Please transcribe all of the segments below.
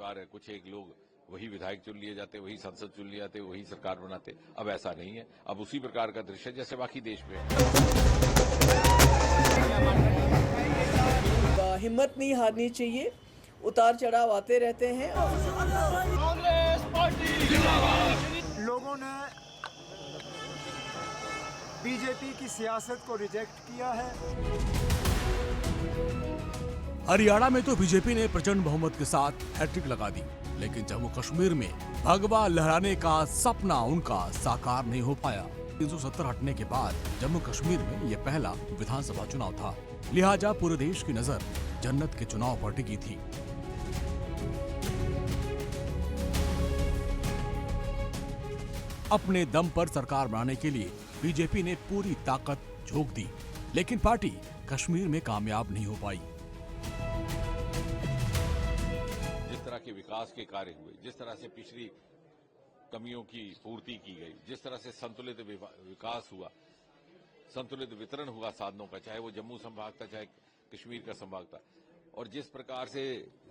सरकार है, कुछ एक लोग वही विधायक चुन लिए जाते, वही संसद चुन लिए जाते, वही सरकार बनाते। अब ऐसा नहीं है, अब उसी प्रकार का दृश्य जैसे बाकी देश में है। हिम्मत नहीं हारनी चाहिए, उतार चढ़ाव आते रहते हैं। लोगों ने बीजेपी की सियासत को रिजेक्ट किया है। हरियाणा में तो बीजेपी ने प्रचंड बहुमत के साथ हैट्रिक लगा दी, लेकिन जम्मू कश्मीर में भगवा लहराने का सपना उनका साकार नहीं हो पाया। 370 हटने के बाद जम्मू कश्मीर में यह पहला विधानसभा चुनाव था, लिहाजा पूरे देश की नजर जन्नत के चुनाव पर टिकी थी। अपने दम पर सरकार बनाने के लिए बीजेपी ने पूरी ताकत झोंक दी, लेकिन पार्टी कश्मीर में कामयाब नहीं हो पाई। जिस तरह के विकास के कार्य हुए, जिस तरह से पिछली कमियों की पूर्ति की गई, जिस तरह से संतुलित विकास हुआ, संतुलित वितरण हुआ साधनों का, चाहे वो जम्मू संभाग था चाहे कश्मीर का संभाग था, और जिस प्रकार से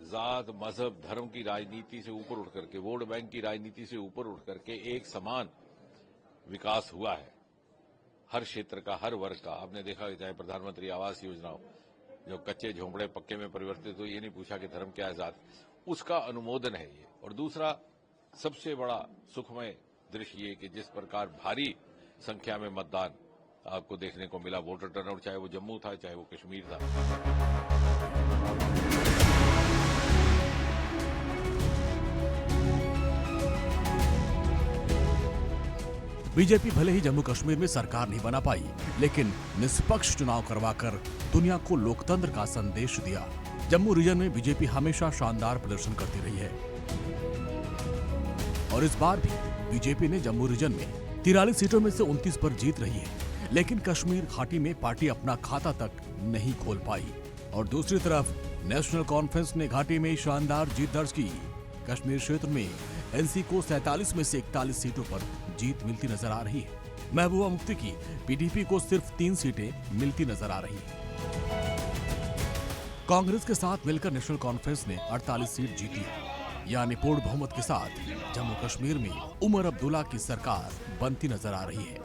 जात मजहब धर्म की राजनीति से ऊपर उठ करके, वोट बैंक की राजनीति से ऊपर उठ करके एक समान विकास हुआ है हर क्षेत्र का, हर वर्ग का। आपने देखा चाहे प्रधानमंत्री आवास योजना हो, जो कच्चे झोंपड़े पक्के में परिवर्तित हो, ये नहीं पूछा कि धर्म क्या है जात, उसका अनुमोदन है ये। और दूसरा सबसे बड़ा सुखमय दृश्य ये कि जिस प्रकार भारी संख्या में मतदान आपको देखने को मिला, वोटर टर्नआउट, चाहे वो जम्मू था चाहे वो कश्मीर था। बीजेपी भले ही जम्मू कश्मीर में सरकार नहीं बना पाई, लेकिन निष्पक्ष चुनाव करवाकर दुनिया को लोकतंत्र का संदेश दिया। जम्मू रीजन में बीजेपी हमेशा शानदार प्रदर्शन करती रही है और इस बार भी बीजेपी ने जम्मू रीजन में 43 सीटों में से 29 पर जीत रही है, लेकिन कश्मीर घाटी में पार्टी अपना खाता तक नहीं खोल पाई। और दूसरी तरफ नेशनल कॉन्फ्रेंस ने घाटी में शानदार जीत दर्ज की। कश्मीर क्षेत्र में एनसी को 47 में से 41 सीटों पर जीत मिलती नजर आ रही है। महबूबा मुफ्ती की पीडीपी को सिर्फ 3 सीटें मिलती नजर आ रही है। कांग्रेस के साथ मिलकर नेशनल कॉन्फ्रेंस ने 48 सीट जीती है, यानी पूर्ण बहुमत के साथ जम्मू कश्मीर में उमर अब्दुल्ला की सरकार बनती नजर आ रही है।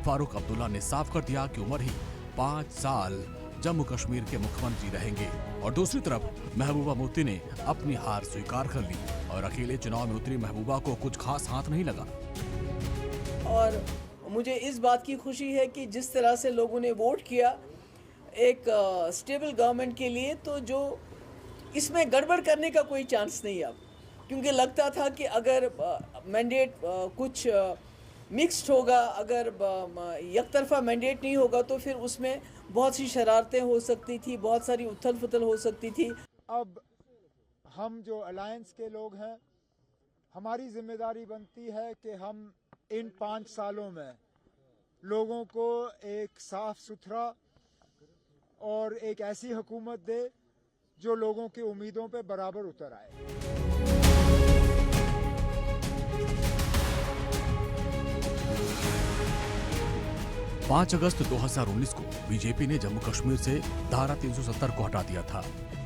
फारूक अब्दुल्ला ने साफ कर दिया कि उमर ही 5 साल जम्मू कश्मीर के मुख्यमंत्री रहेंगे। और दूसरी तरफ महबूबा मुफ्ती ने अपनी हार स्वीकार कर ली और अकेले चुनाव में उतरी महबूबा को कुछ खास हाथ नहीं लगा। और मुझे इस बात की खुशी है कि जिस तरह से लोगों ने वोट किया एक स्टेबल गवर्नमेंट के लिए, तो जो इसमें गड़बड़ करने का कोई चांस नहीं अब, क्योंकि लगता था कि अगर मैंडेट कुछ मिक्स्ड होगा, अगर यकतरफा मैंडेट नहीं होगा तो फिर उसमें बहुत सी शरारतें हो सकती थी, बहुत सारी उथल पुथल हो सकती थी। अब हम जो अलायंस के लोग हैं, हमारी जिम्मेदारी बनती है कि हम इन 5 सालों में लोगों को एक साफ सुथरा और एक ऐसी हुकूमत दे जो लोगों की उम्मीदों पे बराबर उतर आए। 5 अगस्त 2019 को बीजेपी ने जम्मू कश्मीर से धारा 370 को हटा दिया था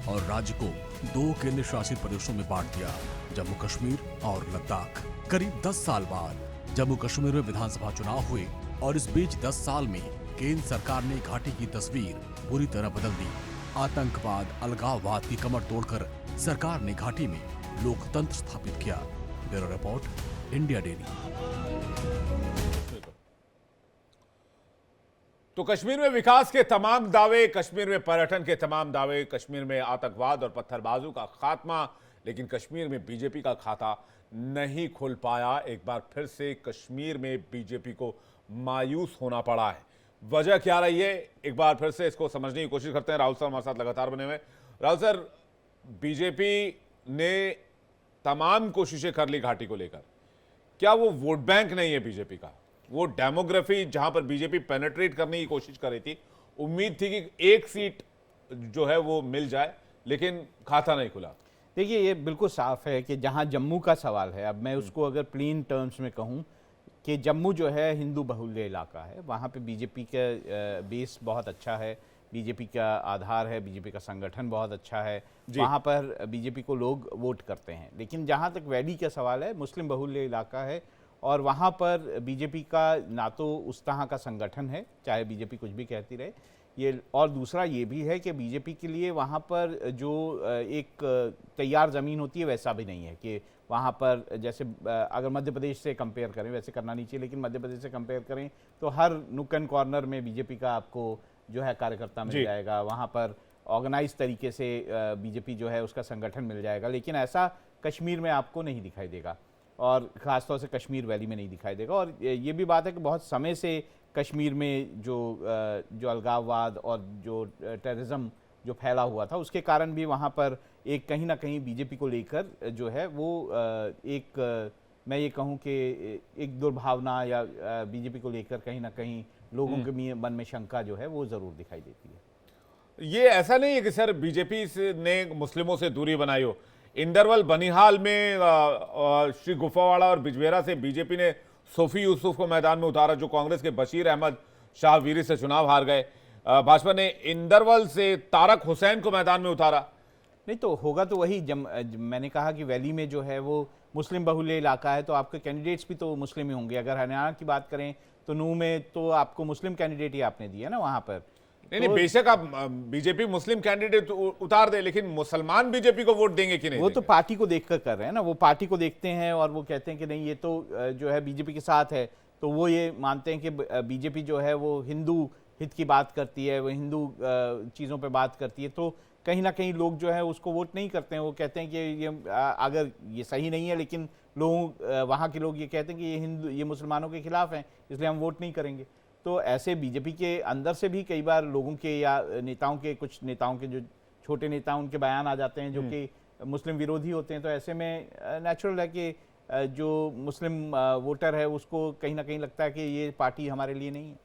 और राज्य को 2 केंद्र शासित प्रदेशों में बांट दिया, जम्मू कश्मीर और लद्दाख। करीब 10 साल बाद जम्मू कश्मीर में विधानसभा चुनाव हुए और इस बीच 10 साल में केंद्र सरकार ने घाटी की तस्वीर पूरी तरह बदल दी। आतंकवाद, अलगाववाद की कमर तोड़कर सरकार ने घाटी में लोकतंत्र स्थापित किया। Bureau report, India daily. तो कश्मीर में विकास के तमाम दावे, कश्मीर में पर्यटन के तमाम दावे, कश्मीर में आतंकवाद और पत्थरबाजों का खात्मा, लेकिन कश्मीर में बीजेपी का खाता नहीं खुल पाया। एक बार फिर से कश्मीर में बीजेपी को मायूस होना पड़ा है। वजह क्या रही है, एक बार फिर से इसको समझने की कोशिश करते हैं। राहुल सर हमारे साथ लगातार बने हुए। राहुल सर, बीजेपी ने तमाम कोशिशें कर ली घाटी को लेकर, क्या वो वोट बैंक नहीं है बीजेपी का? वो डेमोग्राफी जहां पर बीजेपी पेनिट्रेट करने की कोशिश कर रही थी, उम्मीद थी कि 1 सीट जो है वो मिल जाए, लेकिन खाता नहीं खुला। देखिए, ये बिल्कुल साफ है कि जहां जम्मू का सवाल है, अब मैं उसको अगर प्लेन टर्म्स में कहूं कि जम्मू जो है हिंदू बहुल्य इलाका है, वहाँ पे बीजेपी का बेस बहुत अच्छा है, बीजेपी का आधार है, बीजेपी का संगठन बहुत अच्छा है, वहाँ पर बीजेपी को लोग वोट करते हैं। लेकिन जहाँ तक वैली का सवाल है, मुस्लिम बहुल्य इलाका है और वहाँ पर बीजेपी का ना तो उस तरह का संगठन है, चाहे बीजेपी कुछ भी कहती रहे ये, और दूसरा ये भी है कि बीजेपी के लिए वहाँ पर जो एक तैयार ज़मीन होती है वैसा भी नहीं है कि वहाँ पर जैसे अगर मध्य प्रदेश से कंपेयर करें, वैसे करना नहीं चाहिए, लेकिन मध्य प्रदेश से कंपेयर करें तो हर नुक एंड कॉर्नर में बीजेपी का आपको जो है कार्यकर्ता मिल जाएगा, वहाँ पर ऑर्गेनाइज तरीके से बीजेपी जो है उसका संगठन मिल जाएगा। लेकिन ऐसा कश्मीर में आपको नहीं दिखाई देगा और ख़ासतौर से कश्मीर वैली में नहीं दिखाई देगा। और ये भी बात है कि बहुत समय से कश्मीर में जो अलगाववाद और जो टेररिज्म जो फैला हुआ था उसके कारण भी वहाँ पर एक कहीं ना कहीं बीजेपी को लेकर जो है वो एक मैं ये कहूँ कि एक दुर्भावना या बीजेपी को लेकर कहीं ना कहीं लोगों के मन में शंका जो है वो ज़रूर दिखाई देती है। ये ऐसा नहीं है कि सर बीजेपी ने मुस्लिमों से दूरी बनाई हो। इंदरवल बनिहाल में श्री गुफावाड़ा और बिजबेरा से बीजेपी ने सोफी यूसुफ को मैदान में उतारा, जो कांग्रेस के बशीर अहमद शाहवीरी से चुनाव हार गए। भाजपा ने इंदरवल से तारक हुसैन को मैदान में उतारा। नहीं तो होगा तो वही, मैंने कहा कि वैली में जो है वो मुस्लिम बहुल्य इलाका है तो आपके कैंडिडेट्स भी तो मुस्लिम ही होंगे। अगर हरियाणा की बात करें तो नूह में तो आपको मुस्लिम कैंडिडेट ही आपने दिया ना वहाँ पर। नहीं नहीं, बेशक आप बीजेपी मुस्लिम कैंडिडेट उतार दे, लेकिन मुसलमान बीजेपी को वोट देंगे कि नहीं? वो तो पार्टी को देखकर कर रहे हैं ना, वो पार्टी को देखते हैं और वो कहते हैं कि नहीं ये तो जो है बीजेपी के साथ है, तो वो ये मानते हैं कि बीजेपी जो है वो हिंदू हित की बात करती है, वो हिंदू चीज़ों पे बात करती है, तो कहीं ना कहीं लोग जो है उसको वोट नहीं करते हैं। वो कहते हैं कि ये अगर ये सही नहीं है, लेकिन लोग वहाँ के लोग ये कहते हैं कि ये मुसलमानों के खिलाफ हैं, इसलिए हम वोट नहीं करेंगे। तो ऐसे बीजेपी के अंदर से भी कई बार लोगों के या नेताओं के, कुछ नेताओं के जो छोटे नेता उनके बयान आ जाते हैं जो कि मुस्लिम विरोधी होते हैं, तो ऐसे में नेचुरल है कि जो मुस्लिम वोटर है उसको कहीं ना कहीं लगता है कि ये पार्टी हमारे लिए नहीं है,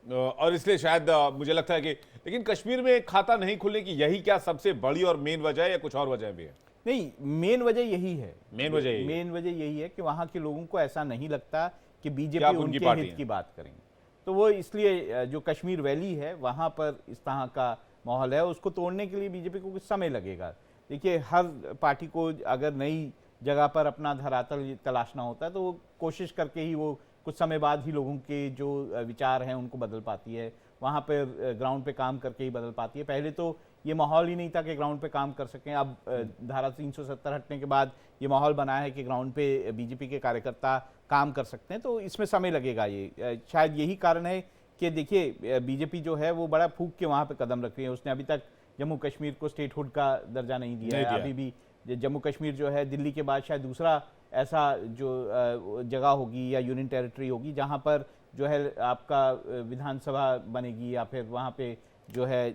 और इसलिए शायद मुझे लगता है कि, लेकिन कश्मीर में खाता नहीं खुलने की यही क्या सबसे बड़ी और मेन वजह है या कुछ और वजह भी है? नहीं, मेन वजह यही है, मेन वजह यही है कि वहाँ के लोगों को ऐसा नहीं लगता कि बीजेपी उनके हित की बात करेंगे। तो वो इसलिए जो कश्मीर वैली है वहाँ पर इस तरह का माहौल है, उसको तोड़ने के लिए बीजेपी को कुछ समय लगेगा। देखिए, हर पार्टी को अगर नई जगह पर अपना धरातल तलाशना होता है तो वो कोशिश करके ही वो कुछ समय बाद ही लोगों के जो विचार हैं उनको बदल पाती है, वहाँ पर ग्राउंड पे काम करके ही बदल पाती है। पहले तो ये माहौल ही नहीं था कि ग्राउंड पे काम कर सकें। अब धारा 370 हटने के बाद ये माहौल बना है कि ग्राउंड पे बीजेपी के कार्यकर्ता काम कर सकते हैं, तो इसमें समय लगेगा। ये शायद यही कारण है कि देखिए बीजेपी जो है वो बड़ा फूंक के वहाँ पे कदम रख रही है। उसने अभी तक जम्मू कश्मीर को स्टेटहुड का दर्जा नहीं दिया है। अभी भी जम्मू कश्मीर जो है दिल्ली के बाद शायद दूसरा ऐसा जो जगह होगी या यूनियन टेरिटरी होगी जहाँ पर जो है आपका विधानसभा बनेगी या फिर वहाँ पे जो है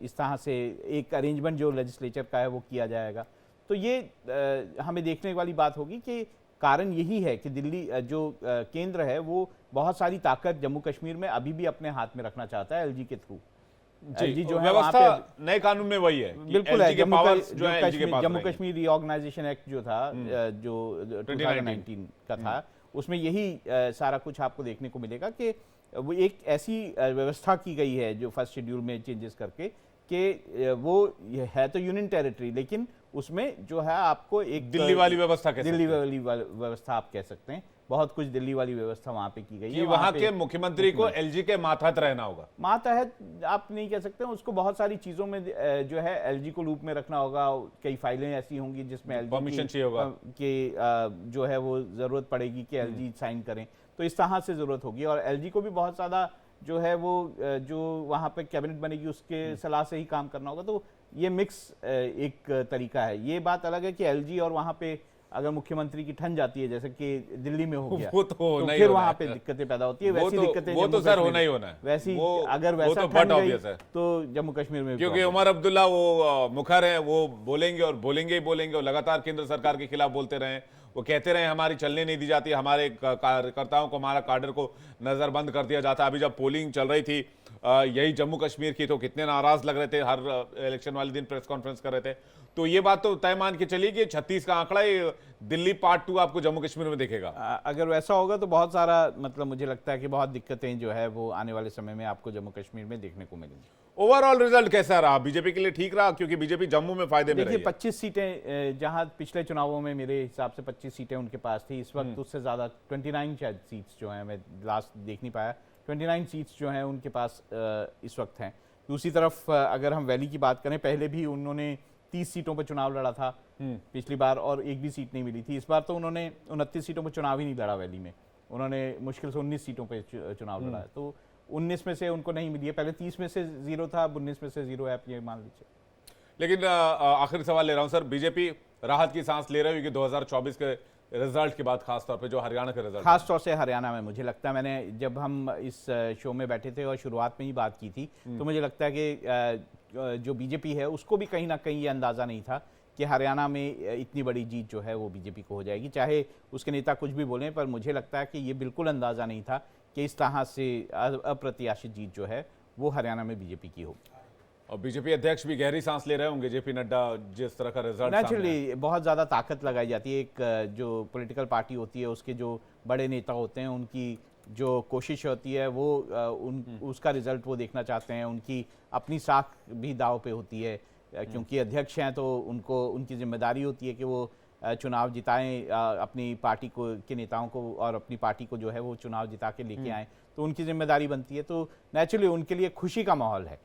इस तरह से एक अरेंजमेंट जो लेजिस्लेचर का है वो किया जाएगा। तो ये हमें देखने वाली बात होगी कि कारण यही है कि दिल्ली जो केंद्र है वो बहुत सारी ताकत जम्मू कश्मीर में अभी भी अपने हाथ में रखना चाहता है एलजी के थ्रू। एलजी जो है व्यवस्था नए कानून में वही है, बिल्कुल है। जम्मू कश्मीर रीऑर्गेनाइजेशन एक्ट जो था जो 2019 का था, उसमें यही सारा कुछ आपको देखने को मिलेगा कि वो एक ऐसी व्यवस्था की गई है जो फर्स्ट शेड्यूल में चेंजेस करके कि वो है तो यूनियन टेरिटरी, लेकिन उसमें जो है आपको एक दिल्ली वाली व्यवस्था, दिल्ली वाली व्यवस्था आप कह सकते हैं, बहुत कुछ दिल्ली वाली व्यवस्था वहां पे की गई है। वहां के मुख्यमंत्री को एलजी के मातहत रहना होगा। मातहत आप नहीं कह सकते, उसको बहुत सारी चीजों में जो है एलजी को लूप में रखना होगा। कई फाइलें ऐसी होंगी जिसमें एलजी परमिशन चाहिए होगा कि जो है वो जरूरत पड़ेगी कि एलजी साइन करें, तो इस तरह से जरूरत होगी। और एलजी को भी बहुत ज्यादा जो है वो जो वहाँ पे कैबिनेट बनेगी उसके सलाह से ही काम करना होगा। तो ये मिक्स एक तरीका है। ये बात अलग है कि एलजी और वहाँ पे अगर मुख्यमंत्री की ठन जाती है जैसे कि दिल्ली में हो गया वो तो फिर वहाँ पे दिक्कतें पैदा होती है। वैसी दिक्कतें वो तो सर होना ही होना है। वैसी अगर वैसा ठन गई तो जम्मू कश्मीर में, क्योंकि उमर अब्दुल्ला वो मुखर हैं, वो बोलेंगे और बोलेंगे ही बोलेंगे और लगातार केंद्र सरकार के खिलाफ बोलते रहे। वो कहते रहे हमारी चलने नहीं दी जाती, हमारे कार्यकर्ताओं को, हमारा काडर को नजरबंद कर दिया जाता। अभी जब पोलिंग चल रही थी यही जम्मू कश्मीर की, तो कितने नाराज लग रहे थे, हर इलेक्शन वाले दिन प्रेस कॉन्फ्रेंस कर रहे थे। तो ये बात तो तय मान के चलिए कि 36 का आंकड़ा ही दिल्ली पार्ट 2 आपको जम्मू कश्मीर में दिखेगा। अगर वैसा होगा तो बहुत सारा मतलब मुझे लगता है कि बहुत दिक्कतें जो है वो आने वाले समय में आपको जम्मू कश्मीर में देखने को मिलेंगी। ओवरऑल रिजल्ट कैसा रहा? बीजेपी के लिए ठीक रहा, क्योंकि बीजेपी जम्मू में फायदे में रही देखिए है। 25 सीटें जहां पिछले चुनावों में मेरे हिसाब से 25 सीटें उनके पास थी, इस वक्त उससे ज़्यादा 29 शायद सीट्स जो हैं, मैं लास्ट देख नहीं पाया, 29 सीट्स जो हैं उनके पास इस वक्त हैं। दूसरी तरफ अगर हम वैली की बात करें, पहले भी उन्होंने 30 सीटों पर चुनाव लड़ा था पिछली बार और एक भी सीट नहीं मिली थी। इस बार तो उन्होंने 29 सीटों पर चुनाव ही नहीं लड़ा वैली में, उन्होंने मुश्किल से 19 सीटों पर चुनाव लड़ा है। तो 19 में से उनको नहीं मिली है, पहले 30 में से 0 था, अब 19 में से 0 है, आप ये मान लीजिए। लेकिन आखिरी सवाल ले रहा हूं सर, बीजेपी राहत की सांस ले रही होगी 2024 के रिजल्ट के बाद, खासतौर पे जो हरियाणा के रिजल्ट? खास तौर से हरियाणा में मुझे लगता है, मैंने जब हम इस शो में बैठे थे और शुरुआत में ही बात की थी, तो मुझे लगता है कि जो बीजेपी है उसको भी कहीं ना कहीं ये अंदाज़ा नहीं था कि हरियाणा में इतनी बड़ी जीत जो है वो बीजेपी को हो जाएगी। चाहे उसके नेता कुछ भी बोलें, पर मुझे लगता है कि ये बिल्कुल अंदाज़ा नहीं था कि इस तरह से अप्रत्याशित जीत जो है वो हरियाणा में बीजेपी की होगी। और बीजेपी अध्यक्ष भी गहरी सांस ले रहे होंगे, जेपी नड्डा, जिस तरह का रिजल्ट नेचुरली बहुत ज़्यादा ताकत लगाई जाती है। एक जो पॉलिटिकल पार्टी होती है उसके जो बड़े नेता होते हैं उनकी जो कोशिश होती है वो उसका रिजल्ट वो देखना चाहते हैं, उनकी अपनी साख भी दाव पे होती है, क्योंकि अध्यक्ष हैं तो उनको उनकी जिम्मेदारी होती है कि वो चुनाव जिताएं, अपनी पार्टी को के नेताओं को और अपनी पार्टी को जो है वो चुनाव जिता के लेके आएँ, तो उनकी जिम्मेदारी बनती है। तो नेचुरली उनके लिए खुशी का माहौल है।